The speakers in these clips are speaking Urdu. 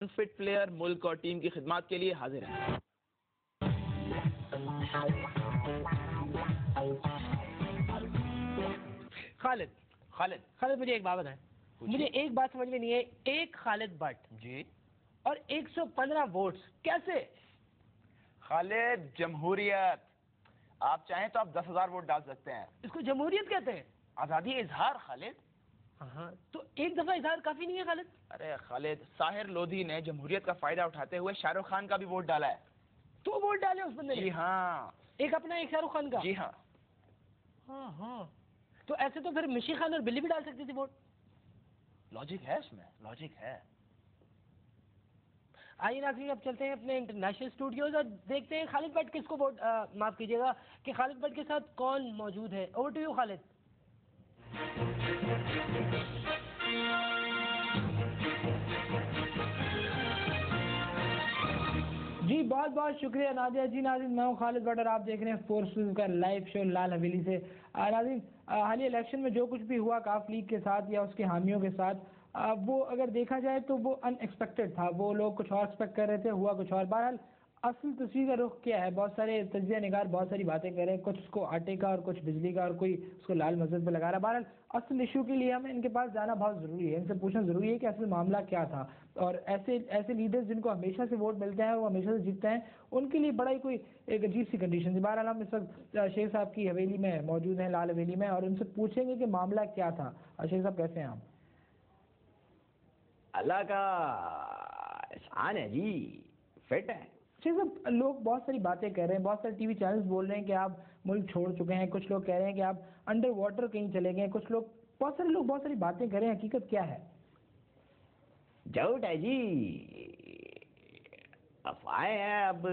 فٹ پلیئر ملک اور ٹیم کی خدمات کے لیے حاضر ہیں۔ خالد مجھے ایک بات بتائیں، مجھے ایک بات سمجھ میں نہیں ہے، ایک خالد بٹ جی اور 115 ووٹس کیسے؟ خالد، جمہوریت، آپ چاہیں تو آپ 10,000 ووٹ ڈال سکتے ہیں۔ اس کو جمہوریت کہتے ہیں؟ آزادی اظہار خالد۔ ہاں تو ایک دفعہ اظہار کافی نہیں ہے خالد؟ ارے خالد، ساحر لودھی نے جمہوریت کا فائدہ اٹھاتے ہوئے شاہ رخ خان کا بھی ووٹ ڈالا ہے۔ تو ووٹ ڈالے اس بندے نے؟ جی ہاں۔ ایک اپنا ایک شاہ رخ خان کا؟ جی ہاں۔ ہاں تو ایسے تو پھر مشی خان اور بلی بھی ڈال سکتی تھی ووٹ۔ لاجک ہے اس میں، لاجک ہے۔ آئیے ناظرین اب چلتے ہیں اپنے انٹرنیشنل اسٹوڈیوز اور دیکھتے ہیں خالد بٹ کس کو ووٹ معاف کیجیے گا کہ خالد بٹ کے ساتھ کون موجود ہے۔ اوور ٹو یو خالد۔ جی بہت بہت شکریہ نادیہ جی۔ ناظرین میں ہوں خالد بٹ اور آپ دیکھ رہے ہیں فورسز کا لائیو شو لال حویلی سے۔ ناظرین حالیہ الیکشن میں جو کچھ بھی ہوا کاف لیگ کے ساتھ یا اس کے حامیوں کے ساتھ، وہ اگر دیکھا جائے تو وہ ان ایکسپیکٹڈ تھا، وہ لوگ کچھ اور ایکسپیکٹ کر رہے تھے، ہوا کچھ اور۔ بہرحال اصل تصویر کا رخ کیا ہے؟ بہت سارے تجزیہ نگار بہت ساری باتیں کر رہے ہیں، کچھ اس کو آٹے کا اور کچھ بجلی کا اور کوئی اس کو لال مسجد پہ لگا رہا ہے۔ بہرحال اصل ایشو کے لیے ہمیں ان کے پاس جانا بہت ضروری ہے، ان سے پوچھنا ضروری ہے کہ اصل معاملہ کیا تھا، اور ایسے لیڈرز جن کو ہمیشہ سے ووٹ ملتے ہیں، وہ ہمیشہ سے جیتتے ہیں، ان کے لیے بڑا ہی کوئی ایک عجیب سی کنڈیشن ہے۔ بہرحال ہم اس وقت شیخ صاحب کی حویلی میں موجود ہیں، لال حویلی میں، اور ان سے پوچھیں گے کہ معاملہ کیا تھا۔ شیخ صاحب کیسے ہیں آپ؟ اللہ کا احسان ہے جی، فٹ ہے۔ شیخ صاحب لوگ بہت ساری باتیں کہہ رہے ہیں، بہت سارے ٹی وی چینلز بول رہے ہیں کہ آپ ملک چھوڑ چکے ہیں، کچھ لوگ کہہ رہے ہیں کہ آپ انڈر واٹر کہیں چلے گئے، بہت سارے لوگ بہت ساری باتیں کر رہے ہیں، حقیقت کیا ہے؟ جھوٹ ہے جی، افواہیں ہیں۔ اب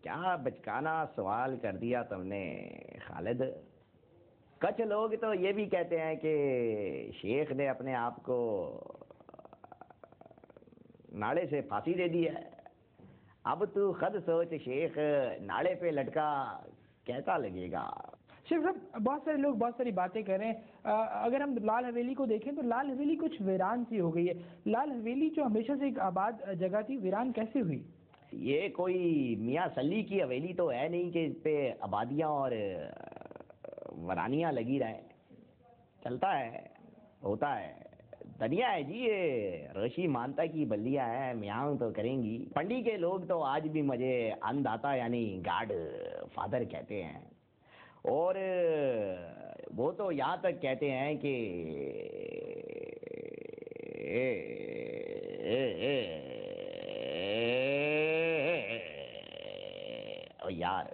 کیا بچکانا سوال کر دیا تم نے خالد۔ کچھ لوگ تو یہ بھی کہتے ہیں کہ شیخ نے اپنے آپ کو ناڑے سے پھانسی دے دی ہے۔ اب تو خود سوچ، شیخ ناڑے پہ لٹکا کیسا لگے گا؟ شیخ صاحب بہت سارے لوگ بہت ساری باتیں کر رہے ہیں۔ اگر ہم لال حویلی کو دیکھیں تو لال حویلی کچھ ویران سی ہو گئی ہے۔ لال حویلی جو ہمیشہ سے ایک آباد جگہ تھی، ویران کیسے ہوئی؟ یہ کوئی میاں سلی کی حویلی تو ہے نہیں کہ اس پہ آبادیاں اور ورانیاں لگی رہیں۔ چلتا ہے، ہوتا ہے، دنیا ہے جی، یہ رشی مانتا کی بلیاں ہیں، میاں تو کریں گی۔ پنڈی کے لوگ تو آج بھی مجھے ان داتا یعنی گاڈ فادر کہتے ہیں، اور وہ تو یہاں تک کہتے ہیں کہ یار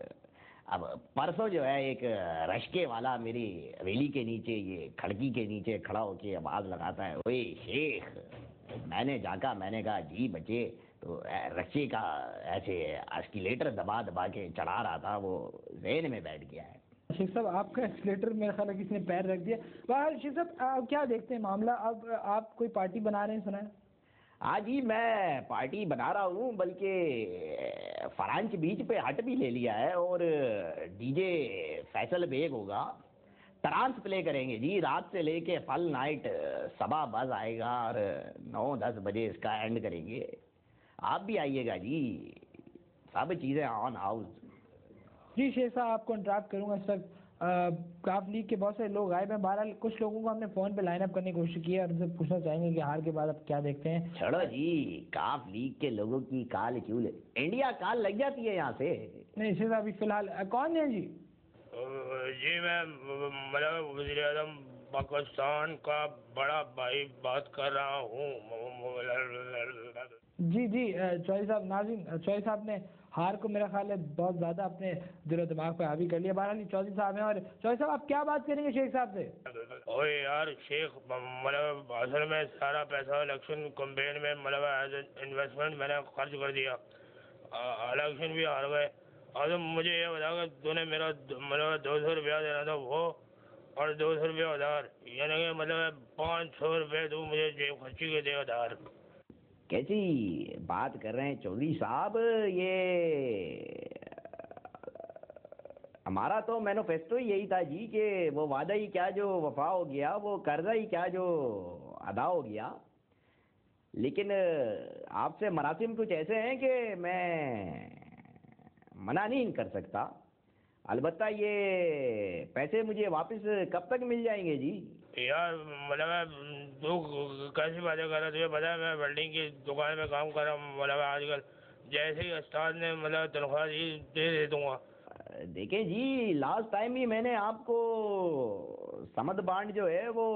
اب پرسوں جو ہے ایک رشکے والا میری حویلی کے نیچے، یہ کھڑکی کے نیچے کھڑا ہو کے آواز لگاتا ہے، اوے شیخ۔ میں نے جاگا، میں نے کہا جی بچے، تو رشے کا ایسے اسکیلیٹر دبا دبا کے چڑھا رہا تھا، وہ ذہن میں بیٹھ گیا ہے۔ شیخ صاحب آپ کا ایکسیلیٹر میرا خیال ہے کسی نے پیر رکھ دیا۔ بہرحال شیخ صاحب کیا دیکھتے ہیں معاملہ؟ اب آپ کوئی پارٹی بنا رہے ہیں سنا ہے؟ ہاں جی، میں پارٹی بنا رہا ہوں، بلکہ فرانچ بیچ پہ ہٹ بھی لے لیا ہے، اور ڈی جے فیصل بیگ ہوگا، ٹرانس پلے کریں گے جی، رات سے لے کے فل نائٹ، صبح بز آئے گا اور 9-10 بجے اس کا اینڈ کریں گے۔ آپ بھی آئیے گا جی، سب چیزیں آن ہاؤس۔ جی شیخ صاحب آپ کو انٹراپٹ کروں گا، اس وقت کاف لیگ کے بہت سارے لوگ آئے ہیں۔ بہرحال کچھ لوگوں کو ہم نے فون پہ لائن اپ کرنے کی کوشش کی ہے، اور ان سے پوچھنا چاہیں گے کہ ہار کے بعد اب کیا دیکھتے ہیں۔ چھڑو جی، کاف لیگ کے لوگوں کی کال کیوں لے، انڈیا کال لگ جاتی ہے یہاں سے۔ نہیں شیخ صاحب ابھی فی الحال کون ہیں جی؟ جی میں وزیر اعظم پاکستان کا بڑا بھائی بات کر رہا ہوں۔ جی چوہدری صاحب، ناظرین چوہدری صاحب نے ہار کو میرا خیال ہے بہت زیادہ اپنے دل و دماغ پہ حاوی کر لیا۔ بہرحال چوہدری صاحب ہیں، اور چوہدری صاحب آپ کیا بات کریں گے شیخ صاحب سے؟ اوے یار شیخ، اصل میں سارا پیسہ الیکشن کمپین میں ایز اے انویسٹمنٹ میں نے خرچ کر دیا، الیکشن بھی ہار گئے۔ اور مجھے یہ بتا کہ تو نے میرا 200 روپیہ دینا تھا وہ، اور 200 روپیہ ادھار، یعنی کہ 500 روپے تو مجھے جیب خرچی کے دے ادھار۔ کیسی بات کر رہے ہیں چودھری صاحب؟ یہ ہمارا تو مینوفیسٹو یہی تھا جی کہ وہ وعدہ ہی کیا جو وفا ہو گیا، وہ قرضہ ہی کیا جو ادا ہو گیا۔ لیکن آپ سے مراسم کچھ ایسے ہیں کہ میں منع نہیں کر سکتا. البتہ یہ پیسے مجھے واپس کب تک مل جائیں گے جی؟ یار مطلب تو کیسی باتیں کر رہا تجھے پتا ہے میں ویلڈنگ کی دکان میں کام کر رہا ہوں. مطلب آج کل جیسے ہی استاد نے مطلب تنخواہ دی دے دوں گا. دیکھیں جی لاسٹ ٹائم ہی میں نے آپ کو سمد بانڈ جو ہے وہ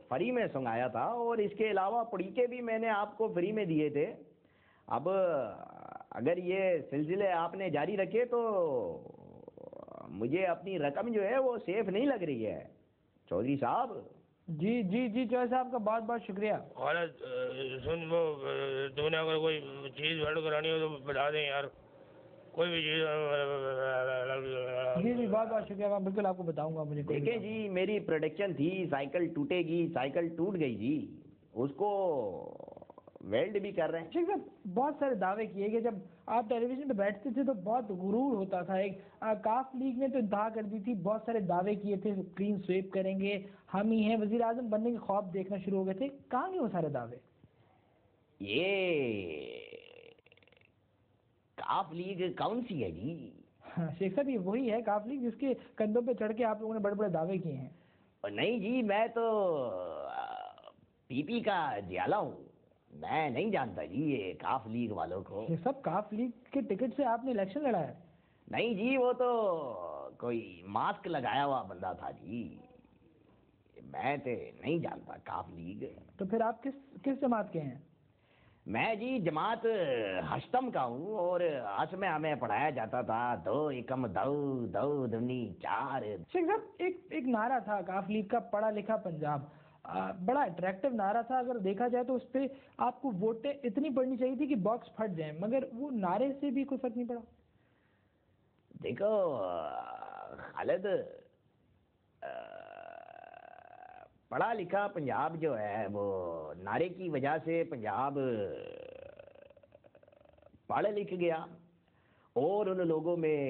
فری میں سنگایا تھا اور اس کے علاوہ پڑیکے بھی میں نے آپ کو فری میں دیے تھے. اب اگر یہ سلسلے آپ نے جاری رکھے تو مجھے اپنی رقم جو ہے وہ سیف نہیں لگ رہی ہے چودھری صاحب. جی جی جی چودھری صاحب کا بہت بہت شکریہ. خالد سن وہ تو نے اگر کوئی چیز ویلڈ کرانی ہو تو بتا دیں یار, کوئی بھی چیز. جی جی بہت بہت شکریہ, میں بالکل آپ کو بتاؤں گا. مجھے دیکھیں جی میری پروڈکشن تھی سائیکل ٹوٹے گی, سائیکل ٹوٹ گئی جی, اس کو ویلڈ بھی کر رہے ہیں. شیخ صاحب بہت سارے دعوے کیے کہ جب آپ ٹیلی ویژن پہ بیٹھتے تھے تو بہت غرور ہوتا تھا. ایک کاف لیگ نے تو انتہا کر دی تھی, بہت سارے دعوے کیے تھے کلین سویپ کریں گے, ہم ہی ہیں, وزیر اعظم بننے کے خواب دیکھنا شروع ہو گئے تھے. کہاں گئے وہ سارے دعوے؟ یہ کاف لیگ کون سی ہے جی؟ شیخ صاحب یہ وہی ہے کاف لیگ جس کے کندھوں پہ چڑھ کے آپ لوگوں نے بڑے بڑے دعوے کیے ہیں. نہیں جی میں تو پی پی کا جیالہ ہوں, میں نہیں جانتا جی یہ کاف لیگ والوں کو. یہ سب کاف لیگ کے ٹکٹ سے آپ نے الیکشن لڑا ہے؟ نہیں جی وہ تو کوئی ماسک لگایا ہوا بندہ تھا جی, میں تو نہیں جانتا کاف لیگ. تو پھر آپ کس جماعت کے ہیں؟ میں جی جماعت ہشتم کا ہوں, اور ہس میں ہمیں پڑھایا جاتا تھا 2 × 2 2 دنی 4. شیخ صاحب ایک نعرہ تھا کاف لیگ کا, پڑھا لکھا پنجاب, بڑا اٹریکٹیو نعرہ تھا. اگر دیکھا جائے تو اس پہ آپ کو ووٹیں اتنی پڑنی چاہیے تھی کہ باکس پھٹ جائیں, مگر وہ نعرے سے بھی کوئی فرق نہیں پڑا. دیکھو خالد, پڑھا لکھا پنجاب جو ہے وہ نعرے کی وجہ سے پنجاب پڑھ لکھ گیا اور ان لوگوں میں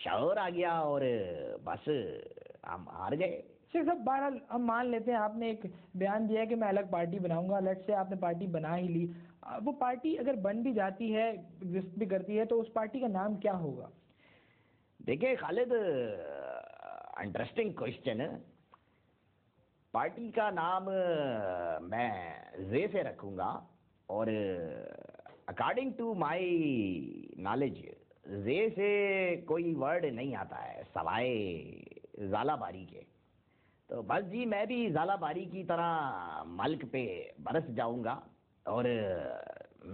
شعور آ گیا اور بس ہم ہار گئے. شیخ صاحب بہرحال ہم مان لیتے ہیں آپ نے ایک بیان دیا ہے کہ میں الگ پارٹی بناؤں گا. لیٹ سے آپ نے پارٹی بنا ہی لی, وہ پارٹی اگر بن بھی جاتی ہے, ایگزسٹ بھی کرتی ہے, تو اس پارٹی کا نام کیا ہوگا؟ دیکھیں خالد, انٹرسٹنگ کوشچن. پارٹی کا نام میں زے سے رکھوں گا, اور اکارڈنگ ٹو مائی نالج زے سے کوئی ورڈ نہیں آتا ہے سوائے زالہ باری کے. تو بس جی میں بھی زالہ باری کی طرح ملک پہ برس جاؤں گا, اور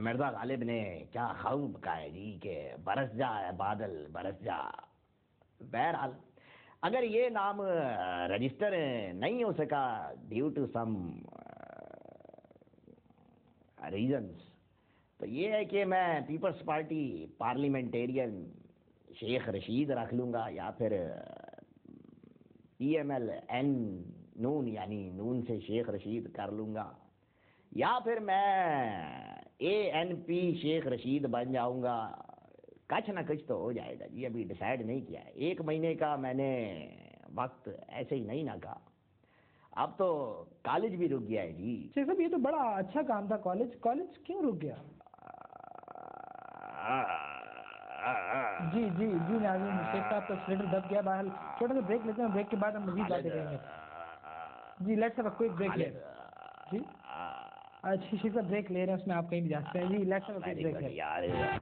مرزا غالب نے کیا خواب کہا ہے جی کہ برس جا بادل برس جا. بہرحال اگر یہ نام رجسٹر نہیں ہو سکا ڈیو ٹو سم ریزنس, تو یہ ہے کہ میں Peoples party parliamentarian Sheikh Rashid رکھ لوں گا, یا پھر PMLN نون یعنی نون سے شیخ رشید کر لوں گا, یا پھر میں ANP شیخ رشید بن جاؤں گا. کچھ نہ کچھ تو ہو جائے گا جی, ابھی ڈیسائیڈ نہیں کیا ہے. 1 مہینے کا میں نے وقت ایسے ہی نہیں نہ کہا, اب تو کالج بھی رک گیا ہے جی. شیخ صاحب یہ تو بڑا اچھا کام تھا, کالج کیوں رک گیا؟ جی جی جی ناظرین, شیخ صاحب کا سلیٹر دب گیا. بہرحال چھوٹا سا بریک لیتے ہیں, بریک کے بعد ہم مزید باتیں کریں گے. جی let's have a quick break here. جی اچھا شیخ صاحب بریک لے رہے ہیں, اس میں آپ کہیں بھی جا سکتے ہیں. جی let's have a quick break hair.